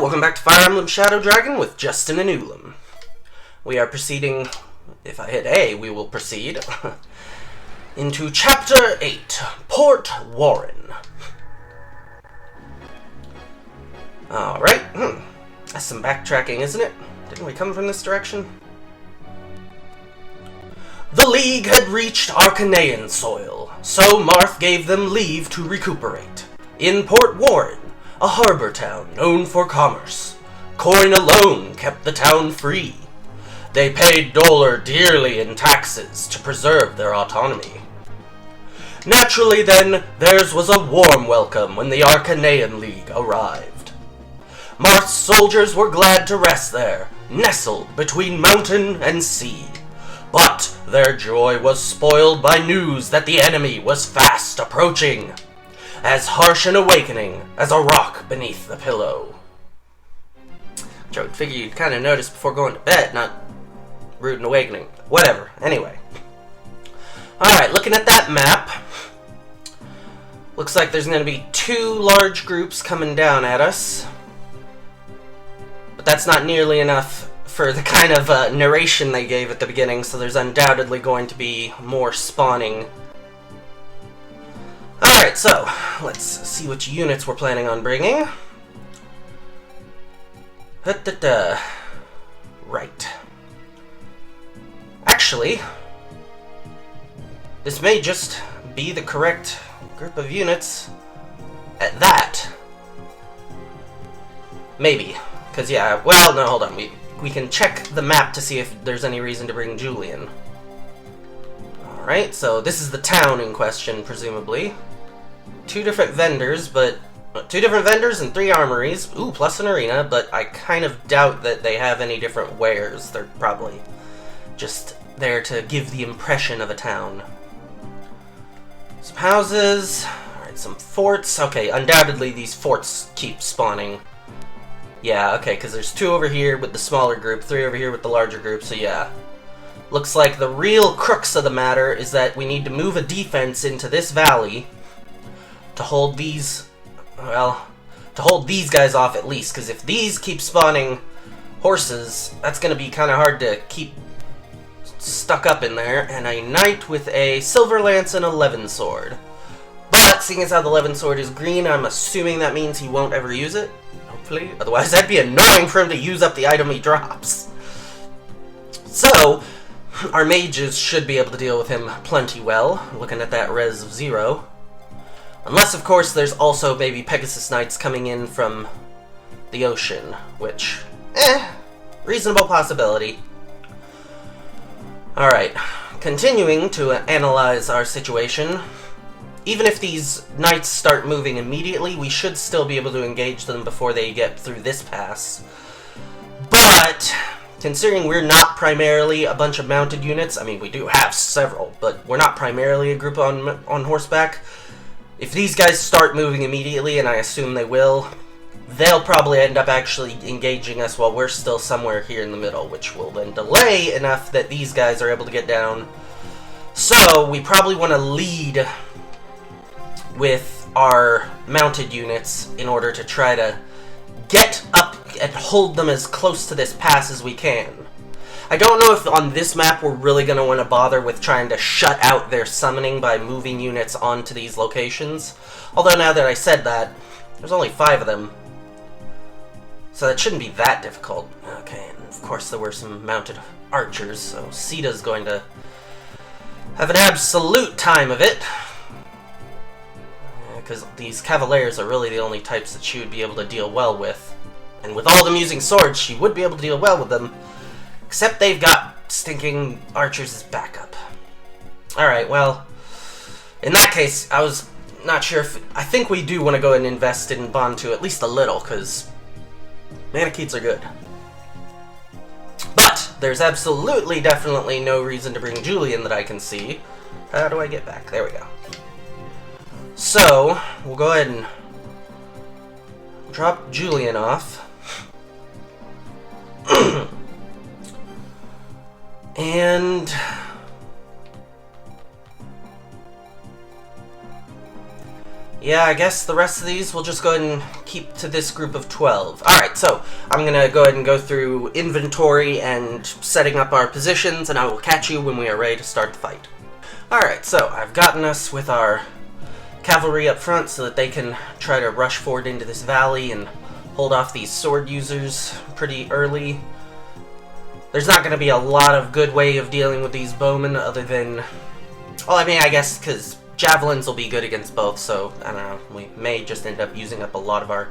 welcome back to Fire Emblem Shadow Dragon with Justin and Emblem. We are proceeding, if I hit A, we will proceed, into Chapter 8, Port Warren. Alright, that's some backtracking, isn't it? Didn't we come from this direction? The League had reached Arcanean soil, so Marth gave them leave to recuperate. In Port Warren, a harbor town known for commerce, coin alone kept the town free. They paid Dollar dearly in taxes to preserve their autonomy. Naturally then, theirs was a warm welcome when the Arcanean League arrived. Marth's soldiers were glad to rest there, nestled between mountain and sea. But their joy was spoiled by news that the enemy was fast approaching. As harsh an awakening as a rock beneath the pillow. Which I would figure you'd kind of notice before going to bed, not rude and awakening. Whatever, anyway. Alright, looking at that map. Looks like there's going to be two large groups coming down at us. But that's not nearly enough for the kind of narration they gave at the beginning, so there's undoubtedly going to be more spawning. Alright, so, let's see which units we're planning on bringing. Right. Actually, this may just be the correct group of units at that. Maybe. Because, yeah, well, no, hold on. We can check the map to see if there's any reason to bring Julian. Alright, so this is the town in question, presumably. Two different vendors and 3 armories. Ooh, plus an arena, but I kind of doubt that they have any different wares. They're probably just there to give the impression of a town. Some houses. Alright, some forts. Okay, undoubtedly these forts keep spawning. Yeah, okay, because there's 2 over here with the smaller group, 3 over here with the larger group, so yeah. Looks like the real crux of the matter is that we need to move a defense into this valley to hold these, well, to hold these guys off at least, because if these keep spawning horses, that's going to be kind of hard to keep stuck up in there. And a knight with a silver lance and a levin sword. But, seeing as how the levin sword is green, I'm assuming that means he won't ever use it, hopefully. Otherwise, that'd be annoying for him to use up the item he drops. So, our mages should be able to deal with him plenty well, looking at that res of 0. Unless, of course, there's also maybe Pegasus Knights coming in from the ocean, which, reasonable possibility. Alright, continuing to analyze our situation. Even if these knights start moving immediately, we should still be able to engage them before they get through this pass. But, considering we're not primarily a bunch of mounted units, I mean, we do have several, but we're not primarily a group on horseback. If these guys start moving immediately, and I assume they will, they'll probably end up actually engaging us while we're still somewhere here in the middle, which will then delay enough that these guys are able to get down. So, we probably want to lead with our mounted units in order to try to get up and hold them as close to this pass as we can. I don't know if on this map we're really going to want to bother with trying to shut out their summoning by moving units onto these locations. Although now that I said that, there's only 5 of them. So that shouldn't be that difficult. Okay, and of course there were some mounted archers, so Sita's going to have an absolute time of it. Because these cavaliers are really the only types that she would be able to deal well with. And with all of them using swords, she would be able to deal well with them. Except they've got stinking archers as backup. Alright, well, in that case, I was not sure if... I think we do want to go and invest in Bantu at least a little, because Manicheets are good. But, there's absolutely, definitely no reason to bring Julian that I can see. How do I get back? There we go. So, we'll go ahead and drop Julian off. And Yeah, I guess the rest of these we'll just go ahead and keep to this group of 12. Alright, so I'm gonna go ahead and go through inventory and setting up our positions, and I will catch you when we are ready to start the fight. Alright, so I've gotten us with our cavalry up front so that they can try to rush forward into this valley and hold off these sword users pretty early. There's not going to be a lot of good way of dealing with these bowmen other than... Well, I mean, I guess because javelins will be good against both, so, I don't know, we may just end up using up a lot of our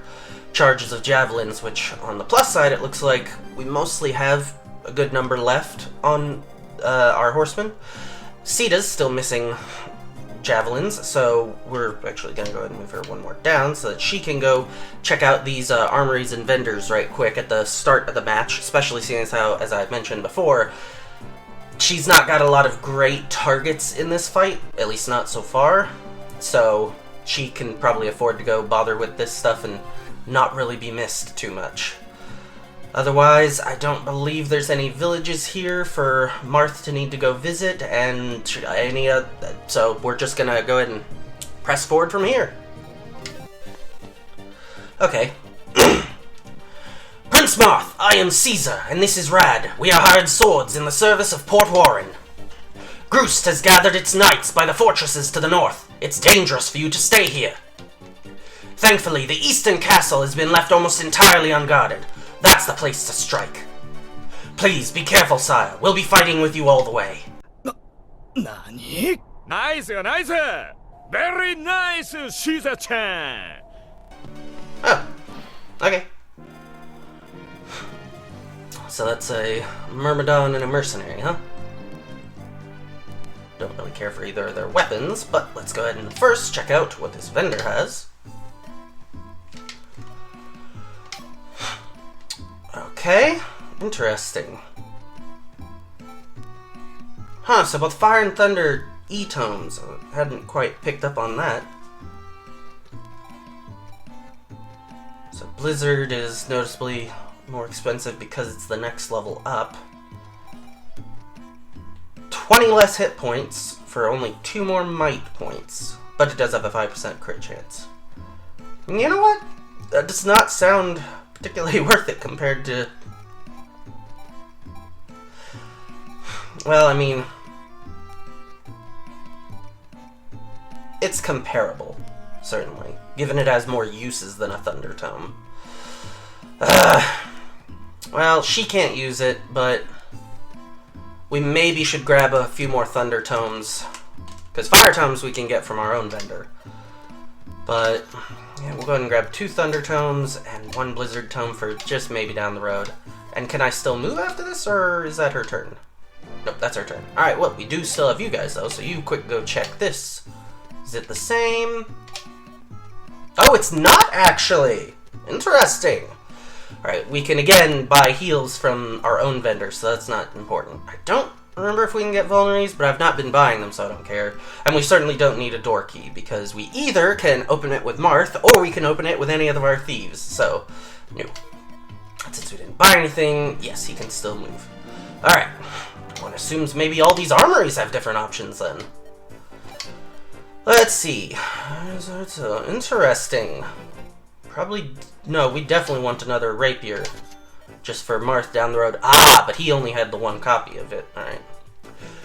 charges of javelins, which, on the plus side, it looks like we mostly have a good number left on our horsemen. Sita's still missing javelins, so we're actually going to go ahead and move her one more down so that she can go check out these armories and vendors right quick at the start of the match, especially seeing as how, as I mentioned before, she's not got a lot of great targets in this fight, at least not so far, so she can probably afford to go bother with this stuff and not really be missed too much. Otherwise, I don't believe there's any villages here for Marth to need to go visit, and so we're just gonna go ahead and press forward from here. Okay. Prince Marth, I am Caesar, and this is Rad. We are hired swords in the service of Port Warren. Groost has gathered its knights by the fortresses to the north. It's dangerous for you to stay here. Thankfully, the eastern castle has been left almost entirely unguarded. That's the place to strike. Please, be careful, sire. We'll be fighting with you all the way. Nani? Nice, nice! Very nice, Caesar-chan! Oh, okay. So that's a Myrmidon and a mercenary, huh? Don't really care for either of their weapons, but let's go ahead and first check out what this vendor has. Okay, interesting. Huh, so both Fire and Thunder E-tomes. I hadn't quite picked up on that. So Blizzard is noticeably more expensive because it's the next level up. 20 less hit points for only 2 more might points, but it does have a 5% crit chance. And you know what? That does not sound particularly worth it compared to... Well, I mean... It's comparable, certainly, given it has more uses than a Thunder Tome. Well, she can't use it, but we maybe should grab a few more Thunder Tomes, because Fire Tomes we can get from our own vendor. But yeah, we'll go ahead and grab 2 Thunder Tomes and 1 Blizzard Tome for just maybe down the road. And can I still move after this, or is that her turn? Nope, that's her turn. Alright, well, we do still have you guys, though, so you quick go check this. Is it the same? Oh, it's not, actually! Interesting! Alright, we can again buy heals from our own vendor, so that's not important. I don't remember if we can get vulneraries, but I've not been buying them, so I don't care. And we certainly don't need a door key, because we either can open it with Marth, or we can open it with any of our thieves, so, no. Since we didn't buy anything, yes, he can still move. Alright, one assumes maybe all these armories have different options, then. Let's see. So interesting. Probably, no, we definitely want another rapier. Just for Marth down the road. Ah, but he only had the 1 copy of it. Alright.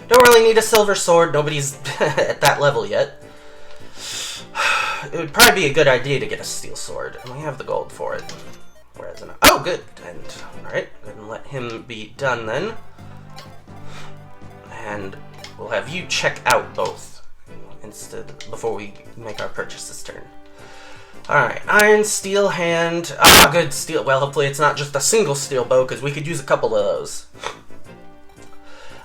Don't really need a silver sword. Nobody's at that level yet. It would probably be a good idea to get a steel sword. And we have the gold for it. Whereas oh, good. And, alright. Go ahead and let him be done then. And we'll have you check out both. Instead, before we make our purchase this turn. Alright, iron, steel hand. Ah, good, steel. Well, hopefully it's not just a single steel bow, because we could use a couple of those.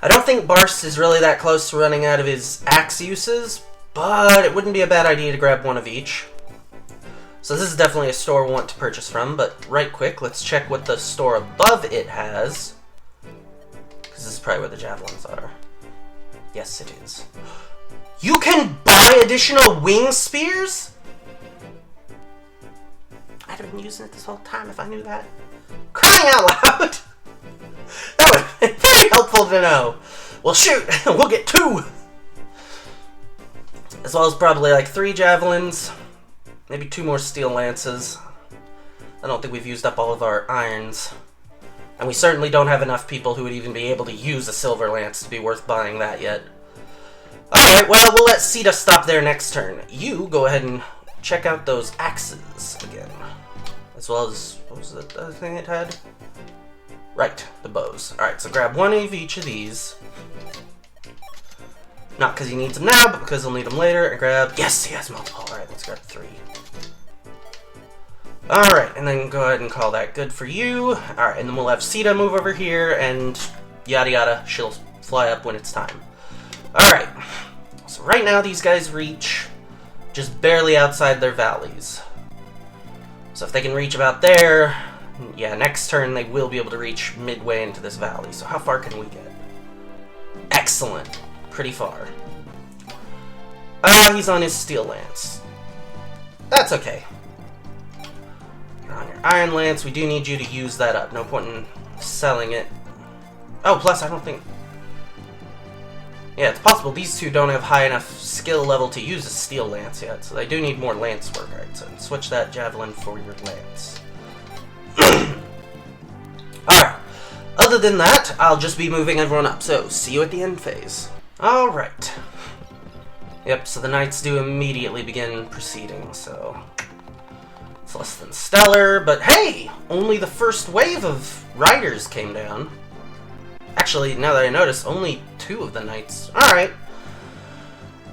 I don't think Barst is really that close to running out of his axe uses, but it wouldn't be a bad idea to grab 1 of each. So this is definitely a store we want to purchase from, but right quick, let's check what the store above it has. Because this is probably where the javelins are. Yes, it is. You can buy additional wing spears? I'd have been using it this whole time if I knew that. Crying out loud! That would have been very helpful to know. Well, shoot, we'll get 2! As well as probably like 3 javelins. Maybe 2 more steel lances. I don't think we've used up all of our irons. And we certainly don't have enough people who would even be able to use a silver lance to be worth buying that yet. Alright, well, we'll let Sita stop there next turn. You go ahead and check out those axes again. As well as, what was the other thing it had? Right, the bows. Alright, so grab 1 of each of these. Not because he needs them now, but because he'll need them later. And grab, yes, he has multiple. Alright, let's grab 3. Alright, and then go ahead and call that good for you. Alright, and then we'll have Sita move over here, and yada yada, she'll fly up when it's time. Alright, so right now these guys reach just barely outside their valleys. So if they can reach about there, yeah, next turn they will be able to reach midway into this valley. So how far can we get? Excellent. Pretty far. He's on his steel lance. That's okay. You're on your iron lance. We do need you to use that up. No point in selling it. Oh, plus I don't think... Yeah, it's possible these two don't have high enough skill level to use a steel lance yet, so they do need more lance work. Alright, so switch that javelin for your lance. Alright, other than that, I'll just be moving everyone up, so see you at the end phase. Alright. Yep, so the knights do immediately begin proceeding, so... It's less than stellar, but hey! Only the first wave of riders came down. Actually, now that I notice, only 2 of the knights. Alright.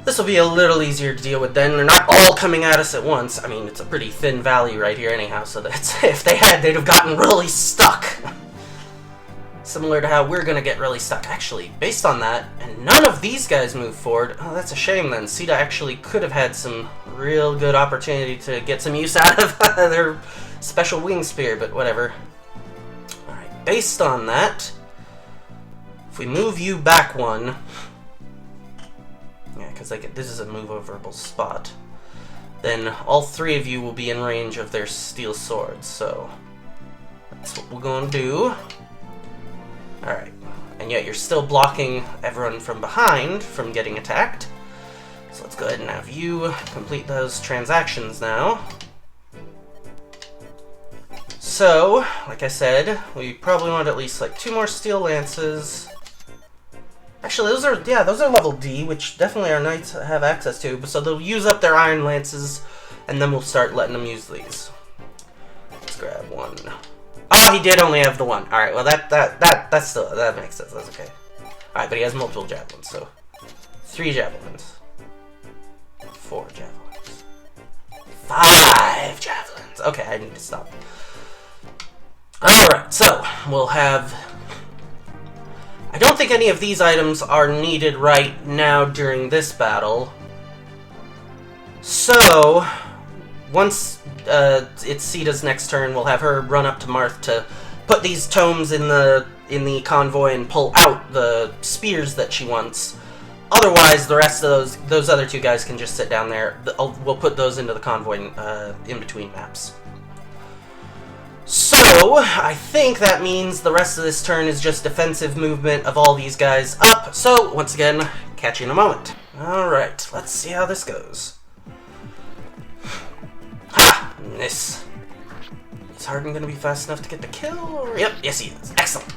This will be a little easier to deal with then. They're not all coming at us at once. I mean, it's a pretty thin valley right here anyhow, so that's, if they had, they'd have gotten really stuck. Similar to how we're gonna get really stuck. Actually, based on that, and none of these guys move forward. Oh, that's a shame then. Sita actually could have had some real good opportunity to get some use out of their special wing spear, but whatever. Alright, based on that... If we move you back 1, yeah, because this is a move-overable spot, then all 3 of you will be in range of their steel swords, so that's what we're going to do. Alright, and yet you're still blocking everyone from behind from getting attacked, so let's go ahead and have you complete those transactions now. So, like I said, we probably want at least like 2 more steel lances. Actually, those are level D, which definitely our knights have access to. So they'll use up their iron lances, and then we'll start letting them use these. Let's grab 1. Oh, he did only have the 1. All right, well that's still, that makes sense. That's okay. All right, but he has multiple javelins, so 3 javelins, 4 javelins, 5 javelins. Okay, I need to stop. All right, so we'll have. I don't think any of these items are needed right now during this battle. So, once it's Sita's next turn, we'll have her run up to Marth to put these tomes in the convoy and pull out the spears that she wants. Otherwise, the rest of those other 2 guys can just sit down there. We'll put those into the convoy in between maps. So, I think that means the rest of this turn is just defensive movement of all these guys up. So, once again, catch you in a moment. Alright, let's see how this goes. Ha! This. Is Harden going to be fast enough to get the kill? Or... Yep, yes he is. Excellent.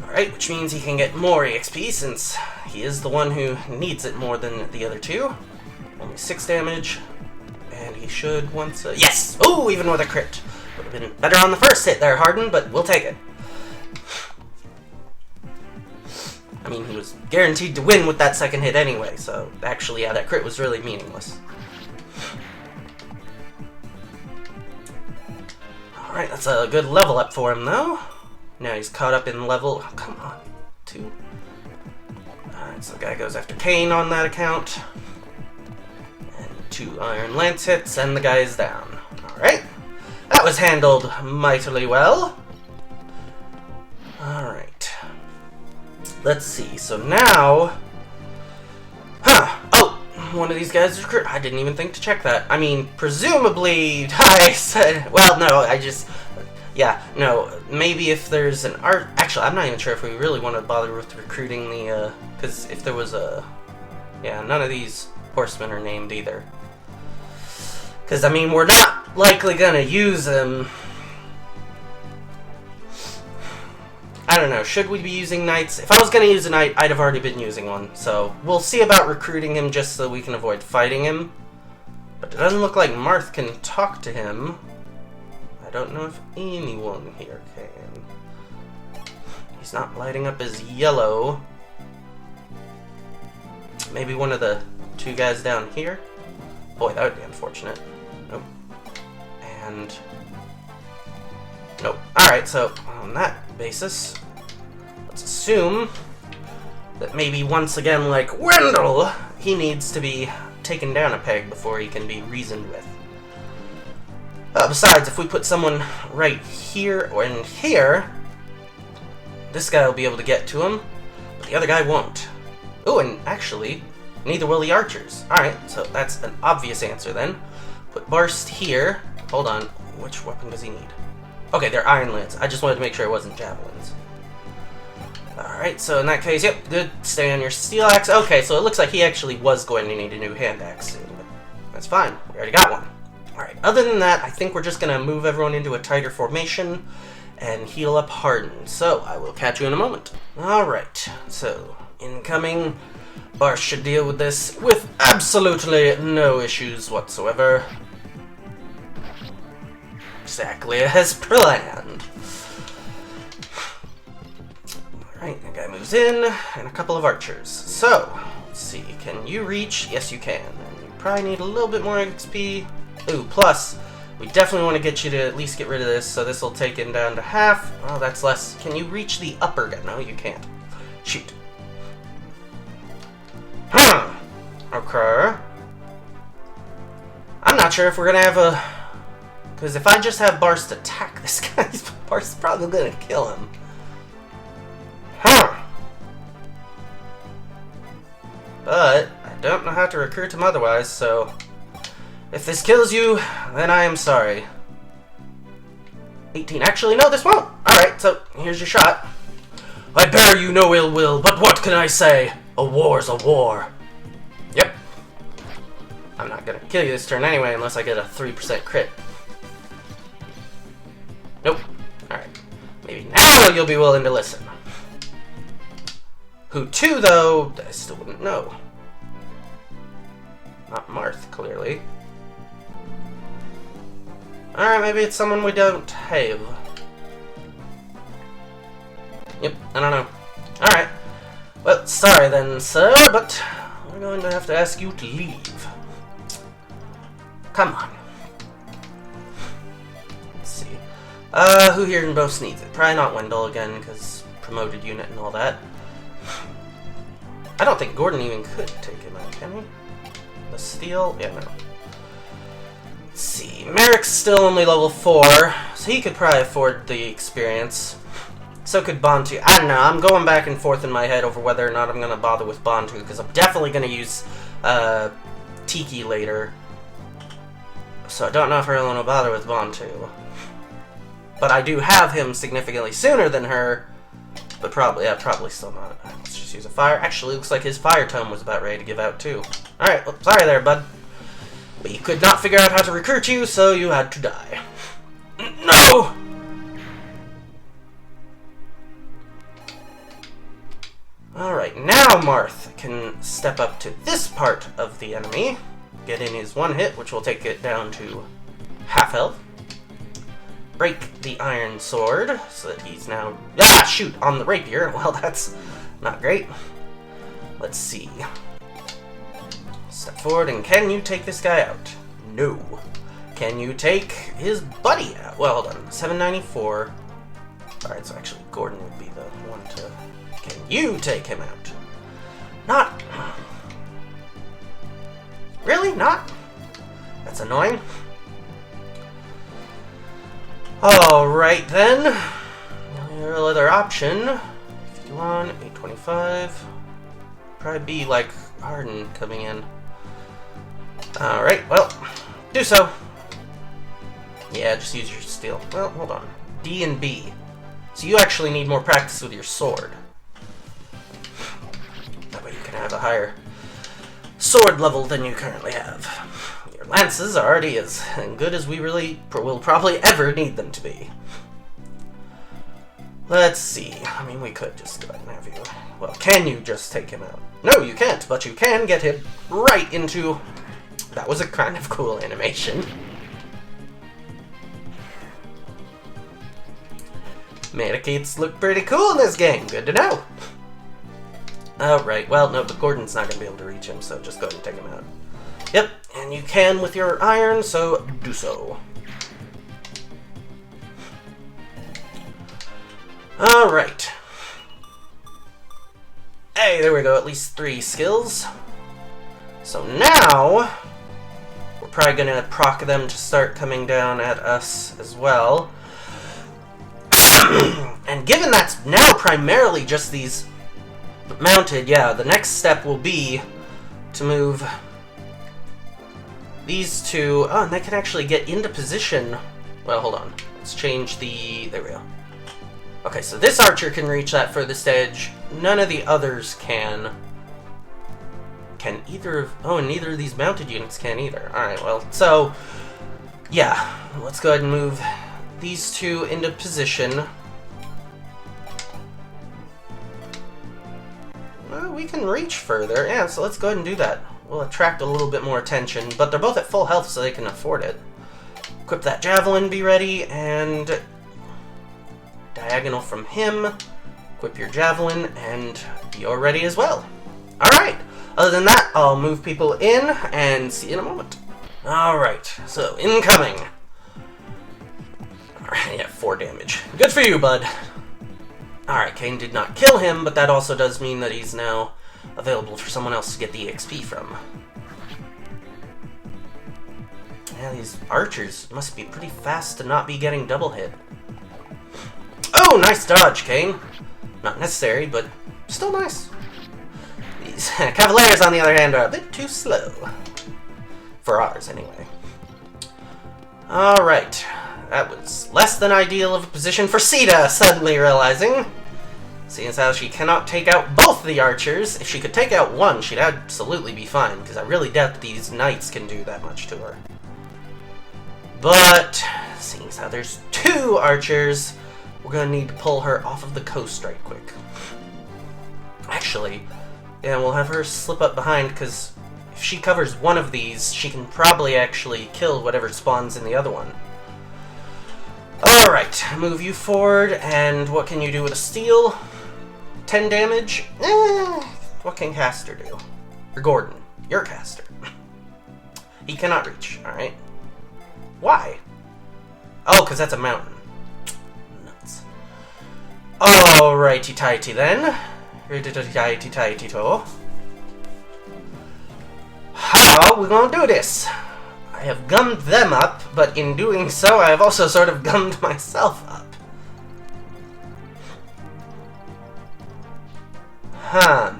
Alright, which means he can get more EXP since he is the one who needs it more than the other 2. Only 6 damage. And he should once... yes! Oh, even with a crit. Would have been better on the first hit there, Harden, but we'll take it. I mean, he was guaranteed to win with that second hit anyway, so actually, yeah, that crit was really meaningless. Alright, that's a good level up for him, though. Now he's caught up in level... Oh, come on. 2. Alright, so the guy goes after Kane on that account. And 2 Iron Lance hits, and the guy is down. Alright. That was handled mightily well. Alright. Let's see. So now... Huh. Oh! One of these guys is recruit. I didn't even think to check that. I mean, presumably... I said... Well, no, I just... Yeah, no. Maybe if there's an art... Actually, I'm not even sure if we really want to bother with recruiting the... Because if there was a... Yeah, none of these horsemen are named either. Because, I mean, we're not likely gonna use him. I don't know, should we be using knights? If I was gonna use a knight, I'd have already been using one. So, we'll see about recruiting him just so we can avoid fighting him. But it doesn't look like Marth can talk to him. I don't know if anyone here can. He's not lighting up as yellow. Maybe one of the two guys down here? Boy, that would be unfortunate. Nope. And... nope. Alright, so on that basis, let's assume that maybe once again, like Wendell, he needs to be taken down a peg before he can be reasoned with. Besides, if we put someone right here or in here, this guy will be able to get to him, but the other guy won't. Oh, and actually, neither will the archers. Alright, so that's an obvious answer then. Put Barst here. Hold on, which weapon does he need? Okay, they're iron lance. I just wanted to make sure it wasn't javelins. Alright, so in that case, yep, good. Stay on your steel axe. Okay, so it looks like he actually was going to need a new hand axe soon, but that's fine. We already got one. Alright, other than that, I think we're just going to move everyone into a tighter formation and heal up Harden. So, I will catch you in a moment. Alright, so, incoming. Barst should deal with this with absolutely no issues whatsoever. Exactly as planned. Alright, that guy moves in, and a couple of archers. So, let's see, can you reach? Yes, you can. And you probably need a little bit more XP. Ooh, plus, we definitely want to get you to at least get rid of this, so this will take him down to half. Oh, that's less. Can you reach the upper guy? No, you can't. Shoot. Okay. I'm not sure if we're gonna have a... because if I just have Barst attack this guy, Barst's probably gonna kill him. But I don't know how to recruit him otherwise, so if this kills you, then I am sorry. 18. Actually, no, this won't. Alright, so here's your shot. I bear you no ill will, but what can I say? A war's a war. Yep. I'm not gonna kill you this turn anyway, unless I get a 3% crit. Nope. Alright. Maybe now you'll be willing to listen. Who to, though, I still wouldn't know. Not Marth, clearly. Alright, maybe it's someone we don't have. Yep, I don't know. Alright. Well, sorry then, sir, but we're going to have to ask you to leave. Come on. Let's see. Who here most needs it? Probably not Wendell again, because promoted unit and all that. I don't think Gordon even could take him out, can he? The steel? Yeah, no. Let's see. Merrick's still only level 4, so he could probably afford the experience. So could Bantu. I don't know, I'm going back and forth in my head over whether or not I'm going to bother with Bantu, because I'm definitely going to use Tiki later. So I don't know if I really want to bother with Bantu. But I do have him significantly sooner than her. But probably, yeah, probably still not. Let's just use a fire. Actually, looks like his fire tome was about ready to give out, too. Alright, well, sorry there, bud. We could not figure out how to recruit you, so you had to die. No! Alright, now Marth can step up to this part of the enemy. Get in his one hit, which will take it down to half health. Break the iron sword, so that he's now... ah, shoot! On the rapier. Well, that's not great. Let's see. Step forward, and can you take this guy out? No. Can you take his buddy out? Well, hold on. 794. Alright, so actually Gordon would be the one to... can you take him out? Not... really? Not? That's annoying. Alright then, your other option, 51, 825, probably be like Harden coming in. Alright, well, do so. Yeah, just use your steel. Well, hold on. D and B. So you actually need more practice with your sword. That way you can have a higher sword level than you currently have. Your lances are already as good as we really will probably ever need them to be. Let's see. I mean, we could just go ahead and have you... Well, can you just take him out? No, you can't, but you can get him right into... That was a kind of cool animation. Medicates look pretty cool in this game. Good to know. Oh, right. Well, no, but Gordon's not going to be able to reach him, so just go ahead and take him out. Yep, and you can with your iron, so do so. Alright. Hey, there we go. At least 3 skills. So now... We're probably going to proc them to start coming down at us as well. And given that's now primarily just these mounted, yeah, the next step will be to move these two. Oh, and they can actually get into position. Well, hold on. Let's change the... There we go. Okay, so this archer can reach that furthest edge. None of the others can. Can either of... Oh, and neither of these mounted units can either. Alright, well, so... Yeah, let's go ahead and move these two into position. Well, we can reach further. Yeah, so let's go ahead and do that. We'll attract a little bit more attention, but they're both at full health, so they can afford it. Equip that javelin, be ready, and... Diagonal from him. Equip your javelin, and you're ready as well. Alright, other than that, I'll move people in, and see you in a moment. Alright, so incoming. Alright, yeah, 4 damage. Good for you, bud. Alright, Kane did not kill him, but that also does mean that he's now available for someone else to get the XP from. Yeah, these archers must be pretty fast to not be getting double hit. Oh, nice dodge, Kane. Not necessary, but still nice. These Cavaliers, on the other hand, are a bit too slow. For ours, anyway. Alright. That was less than ideal of a position for Sita, suddenly realizing. Seeing as how she cannot take out both the archers, if she could take out one, she'd absolutely be fine, because I really doubt that these knights can do that much to her. But, seeing as how there's 2 archers, we're going to need to pull her off of the coast right quick. Actually, yeah, we'll have her slip up behind, because if she covers one of these, she can probably actually kill whatever spawns in the other one. Alright, move you forward, and what can you do with a steel? 10 damage? What can Caster do? Or Gordon, you're Caster. He cannot reach, alright? Why? Oh, because that's a mountain. Nuts. Alrighty tighty then. Righty tighty to. How are we gonna do this? I have gummed them up, but in doing so, I have also sort of gummed myself up. Huh.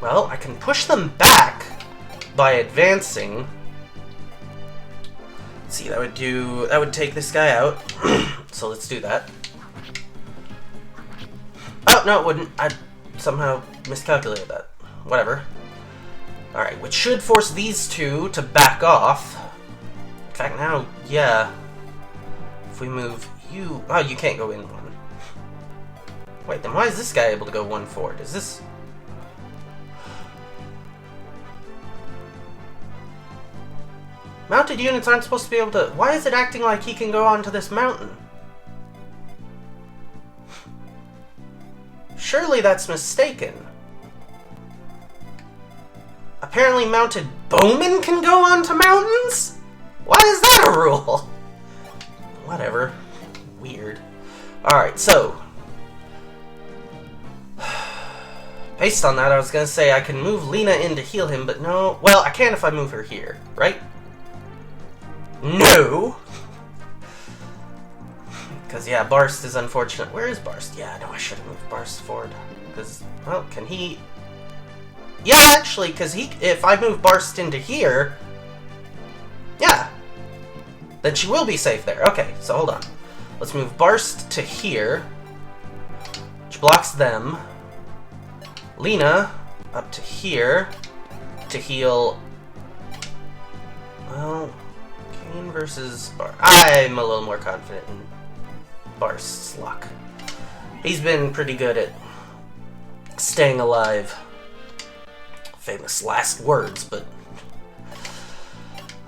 Well, I can push them back by advancing. Let's see, that would take this guy out. So let's do that. Oh, no, it wouldn't. I somehow miscalculated that. Whatever. Alright, which should force these 2 to back off. In fact, now, yeah. If we move you... Oh, you can't go in one. Wait, then why is this guy able to go 1 forward? Is this... Mounted units aren't supposed to be able to... Why is it acting like he can go onto this mountain? Surely that's mistaken. Apparently mounted bowmen can go onto mountains? Why is that a rule? Whatever. Weird. Alright, so... Based on that, I was gonna say I can move Lena in to heal him, but no... Well, I can if I move her here, right? No! Because, yeah, Barst is unfortunate. Where is Barst? Yeah, no, I should have moved Barst forward. Because, well, can he... Yeah, actually, because if I move Barst into here... Yeah. Then she will be safe there. Okay, so hold on. Let's move Barst to here. Which blocks them. Lena up to here to heal Well, Kane versus Bar. I'm a little more confident in Barst's luck. He's been pretty good at staying alive. Famous last words, but...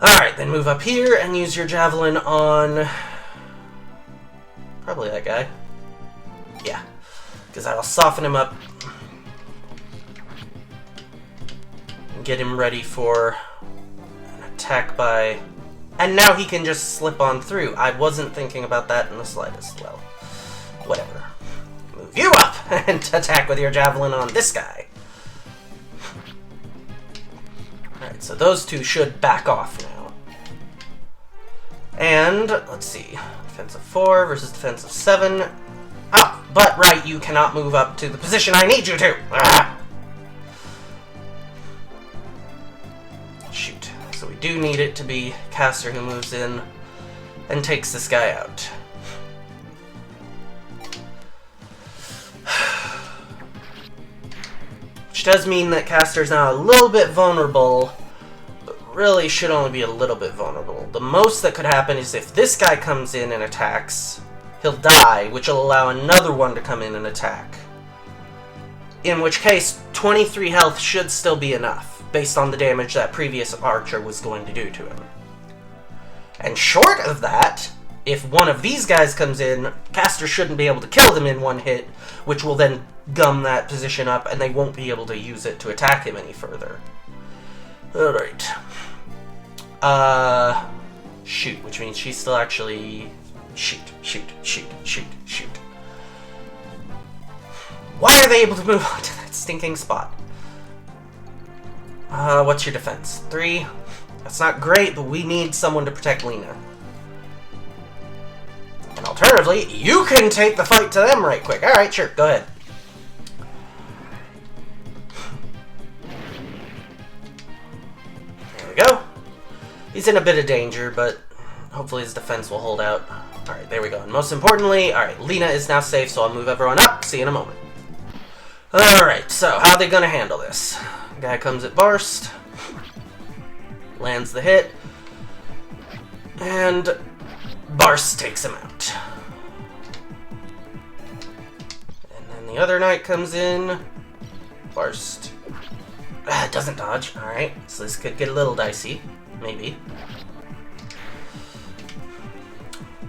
Alright, then move up here and use your javelin on... probably that guy. Yeah, because that'll soften him up. And get him ready for an attack by... And now he can just slip on through. I wasn't thinking about that in the slightest. Well, whatever. Move you up and attack with your javelin on this guy. Alright, so those two should back off now. And, let's see. Defensive 4 versus defensive 7. Ah, but right, you cannot move up to the position I need you to. Ah. Shoot. So we do need it to be Caster who moves in and takes this guy out. Which does mean that Caster's now a little bit vulnerable, but really should only be a little bit vulnerable. The most that could happen is if this guy comes in and attacks, he'll die, which will allow another one to come in and attack. In which case, 23 health should still be enough, based on the damage that previous archer was going to do to him. And short of that, if one of these guys comes in, Caster shouldn't be able to kill them in one hit, which will then gum that position up, and they won't be able to use it to attack him any further. Alright. Shoot, which means she's still actually... Shoot. Why are they able to move on to that stinking spot? What's your defense? 3? That's not great, but we need someone to protect Lena. And alternatively, you can take the fight to them right quick. Alright, sure, go ahead. There we go. He's in a bit of danger, but hopefully his defense will hold out. Alright, there we go. And most importantly, alright, Lena is now safe, so I'll move everyone up. See you in a moment. Alright, so how are they going to handle this? Guy comes at Barst. Lands the hit. And Barst takes him out. And then the other knight comes in. Barst doesn't dodge. Alright, so this could get a little dicey. Maybe.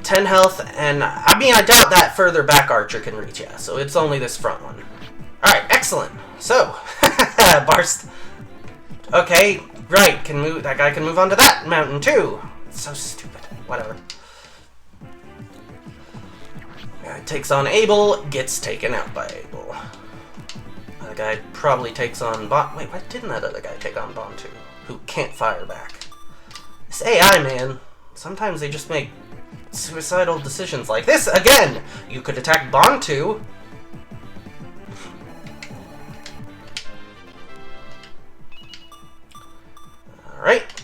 10 health, and I mean, I doubt that further back archer can reach, yeah, so it's only this front one. Alright, excellent. So, Barst. Okay, right, can move. That guy can move onto that mountain too. It's so stupid. Whatever. Guy takes on Abel, gets taken out by Abel. That guy probably takes on Bond. Wait, why didn't that other guy take on Bond too? Who can't fire back? This AI, man. Sometimes they just make suicidal decisions like this. Again, you could attack Bond too. Alright.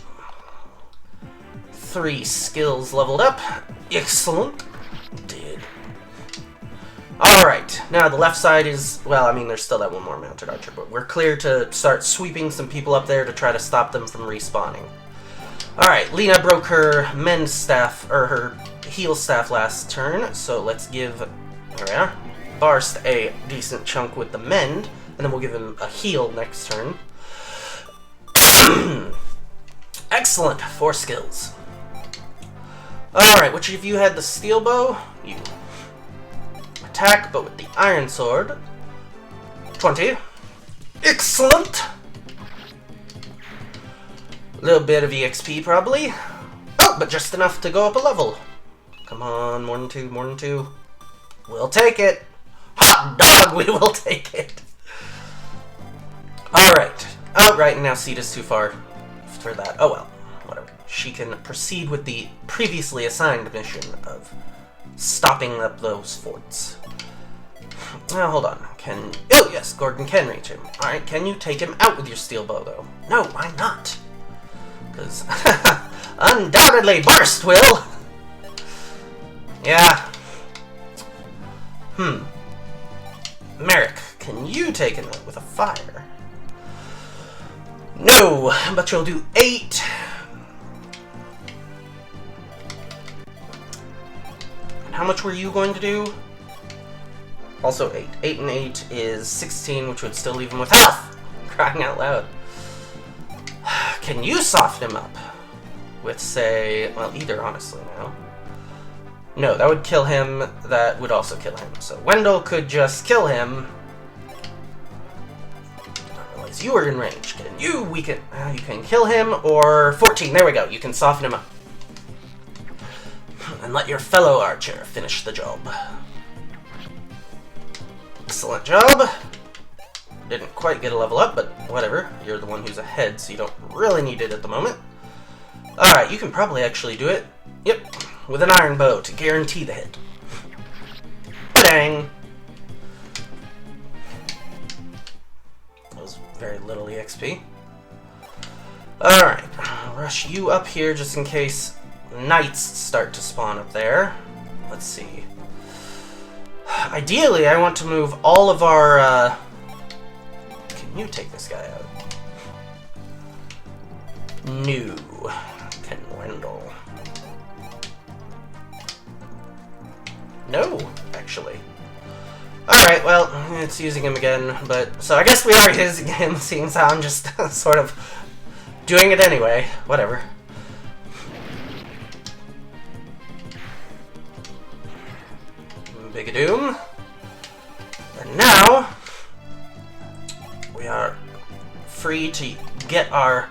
3 skills leveled up. Excellent. Did. Alright, now the left side is, well, I mean, there's still that one more mounted archer, but we're clear to start sweeping some people up there to try to stop them from respawning. Alright, Lena broke her mend staff, or her heal staff last turn, so let's give, there we are, Barst a decent chunk with the mend, and then we'll give him a heal next turn. Excellent, 4 skills. Alright, which of you had the steel bow? You. Attack, but with the iron sword. 20. Excellent! A little bit of EXP, probably. Oh, but just enough to go up a level. Come on, more than 2, more than 2. We'll take it. Hot dog, we will take it. Alright. Oh, right, and now Sita's too far for that. Oh well, whatever. She can proceed with the previously assigned mission of stopping up those forts. Now, hold on. Oh, yes, Gordon can reach him. Alright, can you take him out with your steel bow, though? No, why not? Because, undoubtedly, Barst will! Yeah. Merrick, can you take him out with a fire? No, but you'll do 8. how much were you going to do? Also 8. 8 and 8 is 16, which would still leave him with health! Crying out loud. Can you soften him up? With, say, well, either, honestly, now. No, that would kill him. That would also kill him. So Wendell could just kill him. Not realize you were in range. Can you weaken? You can kill him, or 14. There we go. You can soften him up. And let your fellow archer finish the job. Excellent job. Didn't quite get a level up, but whatever. You're the one who's ahead, so you don't really need it at the moment. Alright, you can probably actually do it. Yep, with an iron bow to guarantee the hit. Dang! That was very little EXP. Alright, I'll rush you up here just in case knights start to spawn up there. Let's see. Ideally, I want to move all of our, Can you take this guy out? No. Can Wendell? No, actually. Alright, well, it's using him again, but... So I guess we are using him, seeing as how I'm just sort of doing it anyway. Whatever. Bigadoom. And now, we are free to get our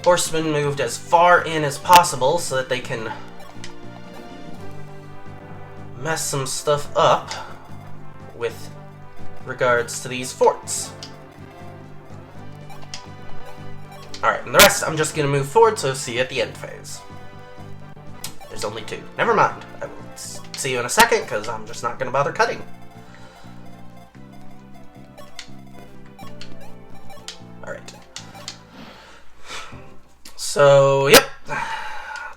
horsemen moved as far in as possible so that they can mess some stuff up with regards to these forts. Alright, and the rest I'm just going to move forward, so see you at the end phase. There's only 2. Never mind. I will see you in a second, because I'm just not going to bother cutting. Alright. So, yep.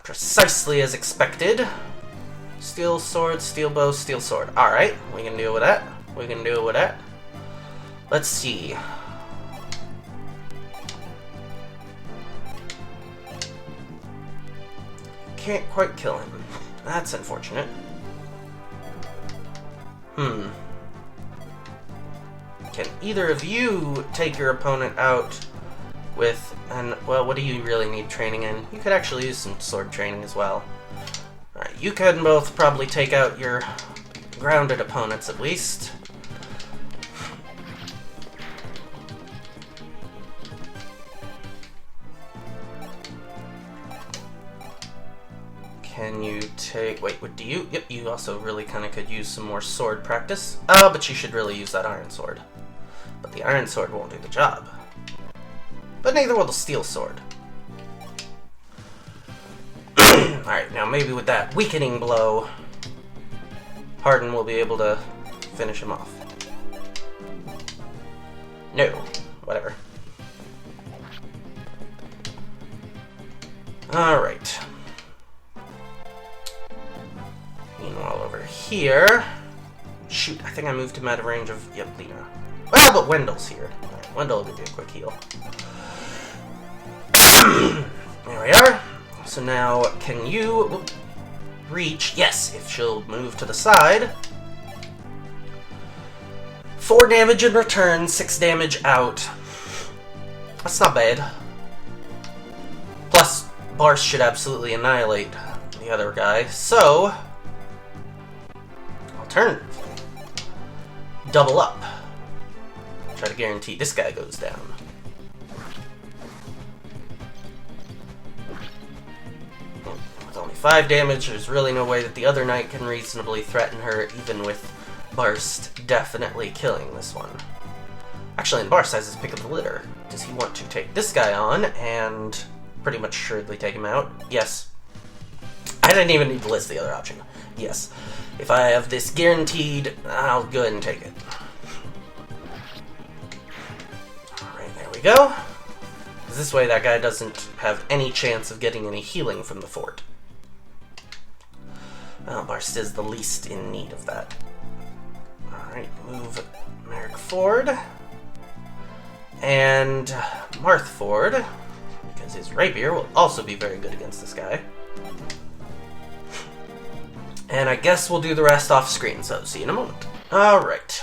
Precisely as expected. Steel sword, steel bow, steel sword. Alright, we can deal with that. We can deal with that. Let's see. Can't quite kill him. That's unfortunate. Can either of you take your opponent out with, and well, what do you really need training in? You could actually use some sword training as well. Alright, you can both probably take out your grounded opponents at least. Can you take... Wait, what do you... Yep, you also really kind of could use some more sword practice. Oh, but you should really use that iron sword. But the iron sword won't do the job. But neither will the steel sword. Alright, now maybe with that weakening blow, Hardin will be able to finish him off. No. Whatever. Alright. Meanwhile, over here... Shoot, I think I moved him out of range of... Yep, Lena. Well, but Wendell's here. Alright, Wendell will give you a quick heal. There we are. So now, can you reach... Yes, if she'll move to the side. 4 damage in return, 6 damage out. That's not bad. Plus, Barst should absolutely annihilate the other guy. So... Alternative. Double up. Try to guarantee this guy goes down. With only 5 damage, there's really no way that the other knight can reasonably threaten her, even with Barst definitely killing this one. Actually, and Barst has his pick of the litter. Does he want to take this guy on and pretty much assuredly take him out? Yes. I didn't even need to list the other option. Yes. If I have this guaranteed, I'll go ahead and take it. Alright, there we go. This way that guy doesn't have any chance of getting any healing from the fort. Well, Barst is the least in need of that. Alright, move Merrick forward. And Marth forward, because his rapier will also be very good against this guy. And I guess we'll do the rest off screen, so see you in a moment. Alright.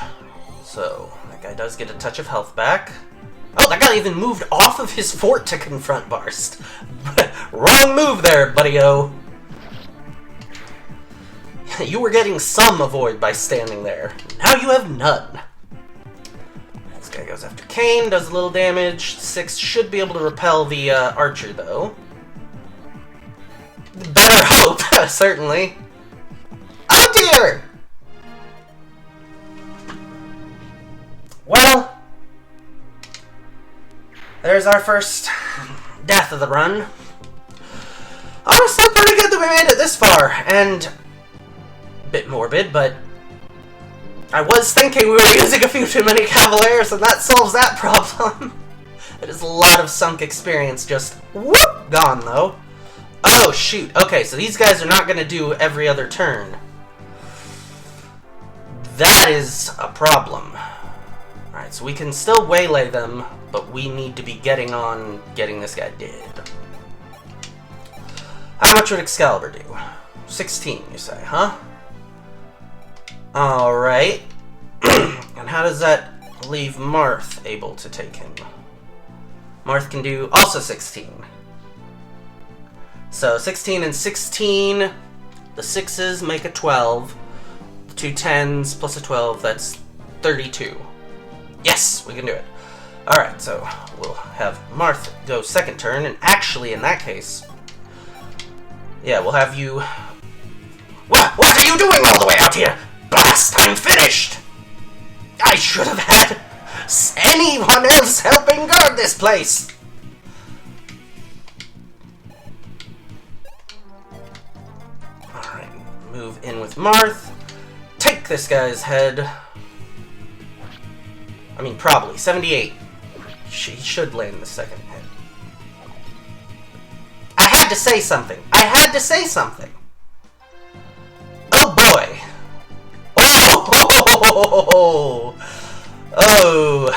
So, that guy does get a touch of health back. Oh, that guy even moved off of his fort to confront Barst. Wrong move there, buddy-o. You were getting some avoid by standing there. Now you have none. This guy goes after Kane, does a little damage. 6 should be able to repel the archer, though. Better hope, certainly. Oh dear! Well, there's our first death of the run. Honestly, pretty good that we made it this far, and a bit morbid, but I was thinking we were using a few too many Cavaliers, and that solves that problem. It is a lot of sunk experience just whoop, gone, though. Oh, shoot. Okay, so these guys are not going to do every other turn. That is a problem. Alright, so we can still waylay them, but we need to be getting on getting this guy dead. How much would Excalibur do? 16, you say, huh? Alright. And how does that leave Marth able to take him? Marth can do also 16. So 16 and 16, the 6s make a 12. The 2 10s plus a 12, that's 32. Yes, we can do it. Alright, so we'll have Marth go second turn, and actually in that case, yeah, we'll have you... What are you doing all the way out here? Blast, I'm finished! I should have had anyone else helping guard this place! Alright, move in with Marth. Take this guy's head. I mean, probably. 78. She should land the second hit. I had to say something. I had to say something. Oh, boy. Oh.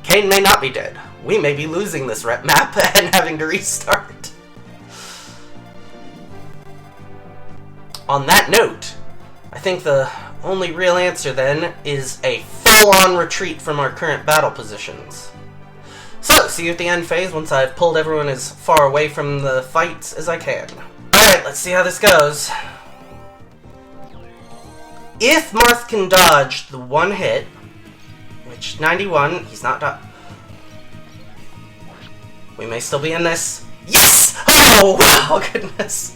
Kane may not be dead. We may be losing this rep map and having to restart. On that note, I think the only real answer then is a full-on retreat from our current battle positions. So, see you at the end phase once I've pulled everyone as far away from the fights as I can. Alright, let's see how this goes. If Marth can dodge the one hit, which 91, he's not we may still be in this. Yes! Oh, wow, goodness.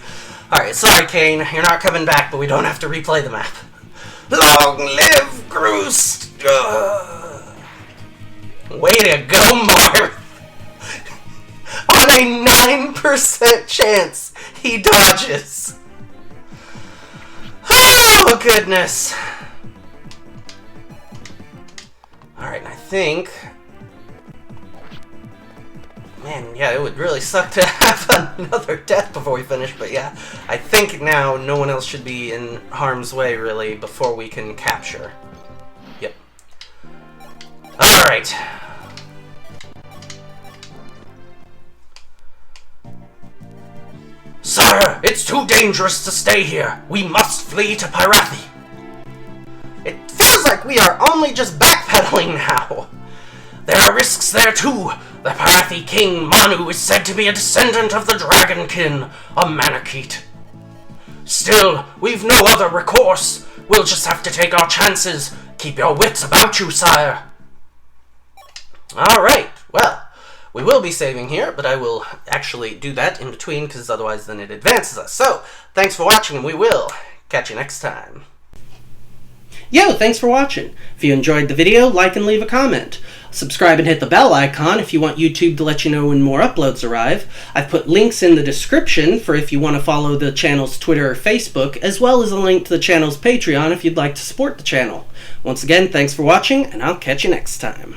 Alright, sorry, Kane. You're not coming back, but we don't have to replay the map. Long live Groost! Way to go, Marth! On a 9% chance, he dodges. Oh, goodness. Alright, and I think... Man, yeah, it would really suck to have another death before we finish, but yeah, I think now no one else should be in harm's way, really, before we can capture. Yep. Alright. Sire, it's too dangerous to stay here. We must flee to Pyrathi. It feels like we are only just backpedaling now. There are risks there too. The Pyrathi king, Manu, is said to be a descendant of the Dragonkin, a Manakite. Still, we've no other recourse. We'll just have to take our chances. Keep your wits about you, sire. Alright, well, we will be saving here, but I will actually do that in between, because otherwise then it advances us. So, thanks for watching, and we will catch you next time. Yo, thanks for watching. If you enjoyed the video, like and leave a comment. Subscribe and hit the bell icon if you want YouTube to let you know when more uploads arrive. I've put links in the description for if you want to follow the channel's Twitter or Facebook, as well as a link to the channel's Patreon if you'd like to support the channel. Once again, thanks for watching, and I'll catch you next time.